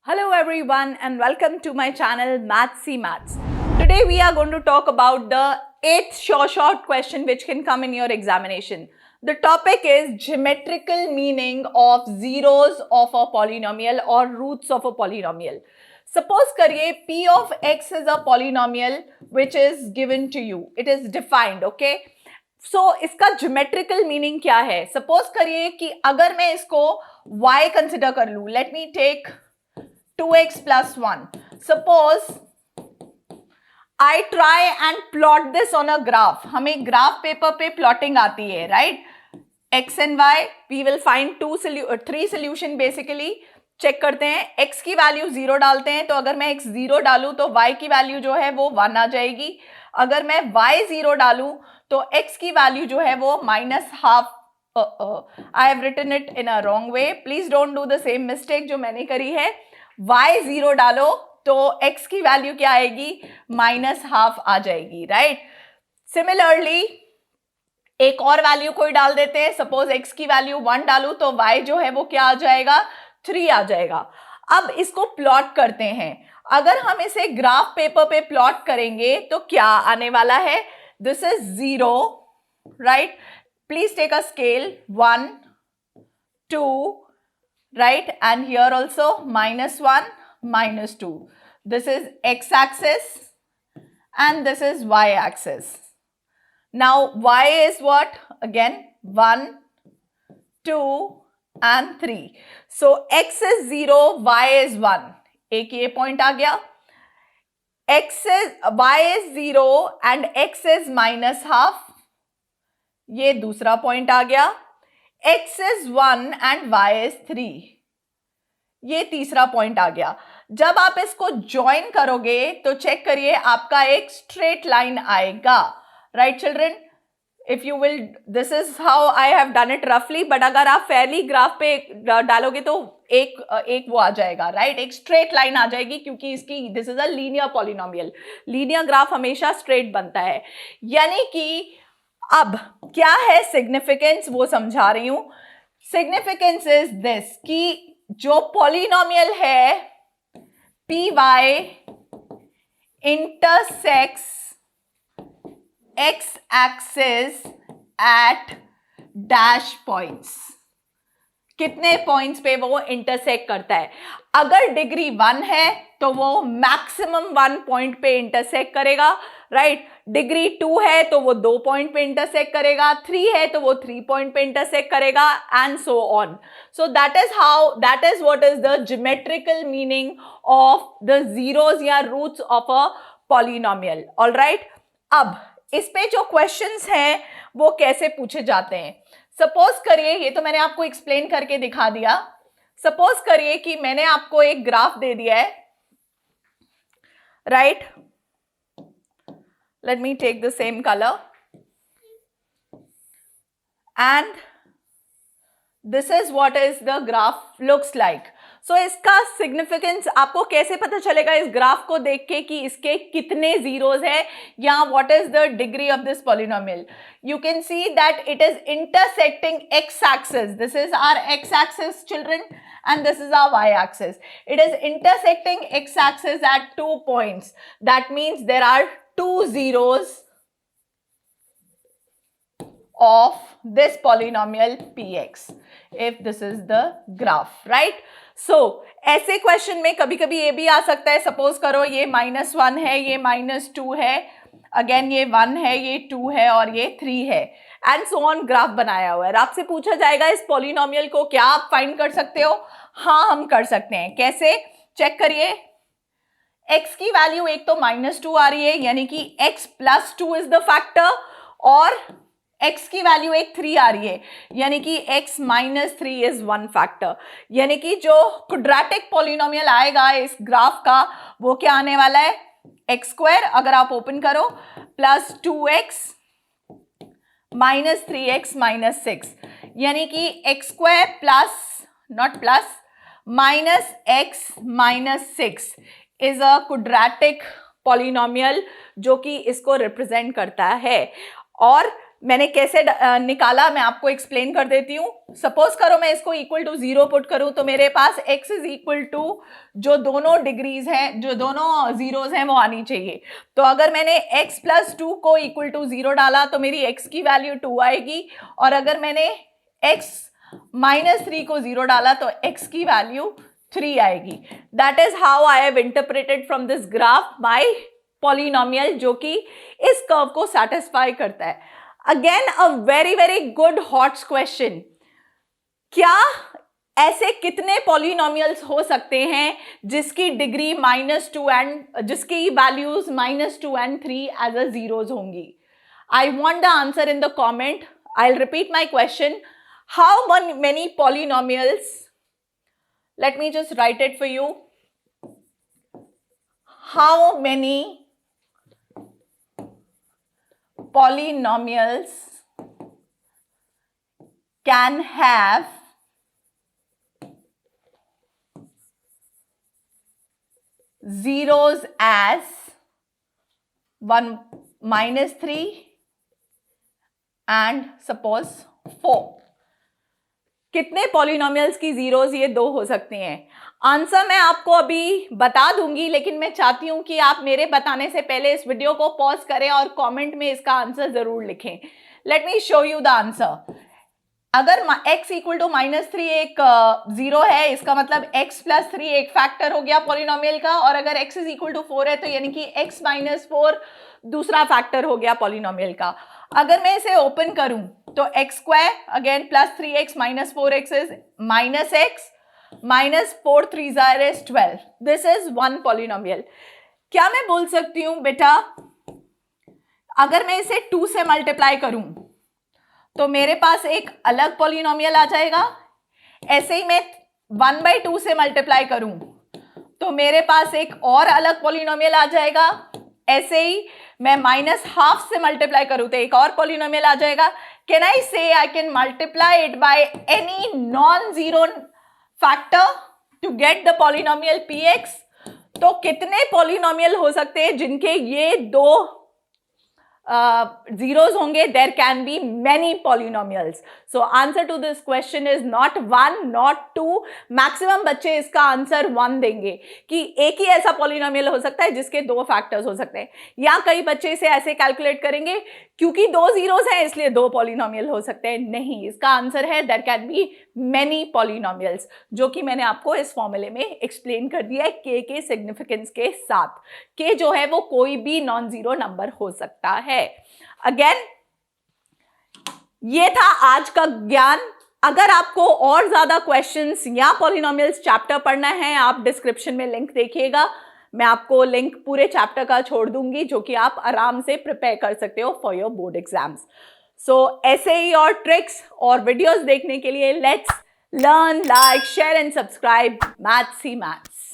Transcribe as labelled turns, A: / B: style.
A: Hello everyone and welcome to my channel Mathsy Maths. Today we are going to talk about the 8th short question which can come in your examination. The topic is geometrical meaning of zeros of a polynomial or roots of a polynomial. Suppose करिए p of x is a polynomial which is given to you. It is defined, okay? So इसका geometrical meaning क्या है? Suppose करिए कि अगर मैं इसको y consider कर लूँ. Let me take 2x plus 1. Suppose I try and plot this on a graph. हमें ग्राफ पेपर पे प्लॉटिंग आती है, right? x and y, we will find three solution basically. Check करते हैं, x की value 0 डालते हैं, तो अगर मैं x 0 डालूं तो y की वैल्यू जो है वो 1 आ जाएगी. अगर मैं y 0 डालूं तो x की वैल्यू जो है वो -half. I have written it in a wrong way. Please don't do the same mistake जो मैंने करी है. y 0 डालो तो x की वैल्यू क्या आएगी? -half आ जाएगी, राइट? सिमिलरली एक और वैल्यू कोई डाल देते हैं. सपोज x की वैल्यू 1 डालू तो y जो है वो क्या आ जाएगा? 3 आ जाएगा. अब इसको प्लॉट करते हैं. अगर हम इसे ग्राफ पेपर पे प्लॉट करेंगे तो क्या आने वाला है? This is 0, right? Please take a scale. 1, 2, right? And here also -1, -2. This is x-axis and this is y-axis. Now y is what? Again 1, 2 and 3. So x is 0, y is 1. एक ये point आ गया. y is 0 and x is -half. ये दूसरा point आ गया. x is 1 and y is 3. ये तीसरा point आ गया. जब आप इसको ज्वाइन करोगे तो चेक करिए आपका एक स्ट्रेट लाइन आएगा, right children? If you will, this is how I have done it रफली, बट अगर आप फेयरली ग्राफ पे डालोगे तो एक वो आ जाएगा, राइट? एक स्ट्रेट लाइन आ जाएगी, क्योंकि इसकी this is a linear polynomial. Linear graph हमेशा स्ट्रेट बनता है. यानी कि अब क्या है सिग्निफिकेंस वो समझा रही हूं. सिग्निफिकेंस इज दिस कि जो पॉलिनोमियल है p y intersects x axis at dash points. कितने पॉइंट्स पे वो इंटरसेक्ट करता है? अगर डिग्री 1 है तो वो मैक्सिमम 1 पॉइंट पे इंटरसेक्ट करेगा, राइट? डिग्री 2 है तो वो 2 पॉइंट पे इंटरसेक्ट करेगा. 3 है तो वो 3 पॉइंट पे इंटरसेक्ट करेगा, and so on. So that is what is the geometrical meaning of the zeros या roots of a polynomial. Alright, अब इस पे जो क्वेश्चंस हैं वो कैसे पूछे जाते हैं. सपोज करिए, ये तो मैंने आपको एक्सप्लेन करके दिखा दिया. सपोज करिए कि मैंने आपको एक ग्राफ दे दिया है, right? Let me take the same color and this is what is the graph looks like. So इसका significance आपको कैसे पता चलेगा इस ग्राफ को देख के कि इसके कितने zeros है या what is the degree of this polynomial? You can see that it is intersecting x-axis. This is our x-axis, children, and this is our y-axis. It is intersecting x-axis at 2 points. That means there are 2 zeros of this polynomial px if this is the graph, right? So ऐसे question में कभी कभी ये भी आ सकता है. Suppose करो ये -1 है, ये -2 है, अगेन ये 1 है, ये 2 है और ये 3 है, एंड सो ऑन. ग्राफ बनाया हुआ है. आपसे पूछा जाएगा इस पॉलिनोमियल को क्या आप फाइंड कर सकते हो? हाँ, हम कर सकते हैं. कैसे? चेक करिए. x की वैल्यू एक तो -2 आ रही है, यानी कि x + 2 इज द फैक्टर, और x की वैल्यू एक 3 आ रही है, यानी कि x - 3 इज 1 फैक्टर. यानी कि जो क्वाड्रेटिक पॉलिनोमियल आएगा इस ग्राफ का वो क्या आने वाला है? x², अगर आप ओपन करो, + 2x - 3x - 6, यानी कि x² plus not plus -x - 6 is a quadratic polynomial जो कि इसको रिप्रेजेंट करता है. और मैंने कैसे निकाला मैं आपको एक्सप्लेन कर देती हूँ। सपोज करो मैं इसको इक्वल टू 0 पुट करूँ तो मेरे पास x इज इक्वल टू जो दोनों डिग्रीज हैं, जो दोनों जीरोज हैं वो आनी चाहिए। तो अगर मैंने x प्लस 2 को इक्वल टू 0 डाला तो मेरी x की वैल्यू 2 आएगी, और अगर मैंने x माइनस 3 को 0 डाला तो x की वैल्यू 3 आएगी। That is how I have interpreted from this graph my polynomial, जो कि इस कर्व को सेटिस्फाई करता है। Again a very very good hot question. क्या ऐसे कितने पॉलिनोमियल्स हो सकते हैं जिसकी डिग्री -2 एंड जिसकी values -2 and 3 as a zeros होंगी? I want the answer in the comment. I will repeat my question. How many polynomials, let me just write it for you. How many polynomials can have zeros as 1 -3 and suppose 4? कितने polynomials की zeros ये 2 हो सकती हैं? Answer मैं आपको अभी बता दूंगी, लेकिन मैं चाहती हूं कि आप मेरे बताने से पहले इस वीडियो को पॉज करें और कमेंट में इसका आंसर जरूर लिखें। Let me show you the answer. अगर x इक्वल टू -3 एक जीरो है, इसका मतलब x प्लस 3 एक फैक्टर हो गया पॉलिनोमियल का, और अगर x इज इक्वल टू 4 है तो यानी कि x माइनस 4 दूसरा फैक्टर हो गया पॉलिनोमियल का। अगर मैं इसे ओपन करूं तो x square again plus 3x minus 4x is -x minus 4 3 is 12। This is one polynomial. क्या मैं बोल सकती हूं बेटा, अगर मैं इसे 2 से मल्टीप्लाई करूं तो मेरे पास एक अलग पॉलिनोमियल आ जाएगा। ऐसे ही मैं 1/2 से मल्टीप्लाई करूं तो मेरे पास एक और अलग पॉलिनोमियल आ जाएगा। ऐसे ही मैं -12 से मल्टीप्लाई करूं तो एक और पॉलिनोमियल आ जाएगा। Can I say I can multiply it by any non zero factor to get the polynomial px? तो कितने पॉलिनोमियल हो सकते हैं जिनके ये 2 zeros होंगे? There can be many polynomials. So answer to this question is not 1, not 2. Maximum बच्चे इसका आंसर 1 देंगे कि एक ही ऐसा पॉलिनोमियल हो सकता है जिसके 2 फैक्टर्स हो सकते हैं, या कई बच्चे इसे ऐसे कैलकुलेट करेंगे क्योंकि 2 जीरोस हैं इसलिए 2 पॉलिनोमियल हो सकते हैं। नहीं, इसका आंसर है there can be many polynomials, जो कि मैंने आपको इस फॉर्मूले में एक्सप्लेन कर दिया है k के सिग्निफिकेंस के साथ। k जो है वो कोई भी नॉन जीरो नंबर हो सकता है। अगेन ये था आज का ज्ञान। अगर आपको और ज्यादा क्वेश्चंस या पॉलिनोमियल्स चैप्टर पढ़ना है, आप डिस्क्रिप्शन में लिंक देखिएगा। मैं आपको लिंक पूरे चैप्टर का छोड़ दूंगी, जो कि आप आराम से प्रिपेयर कर सकते हो फॉर योर बोर्ड एग्जाम्स। सो ऐसे ही और ट्रिक्स और वीडियोस देखने के लिए let's learn, like, share and subscribe maths he maths.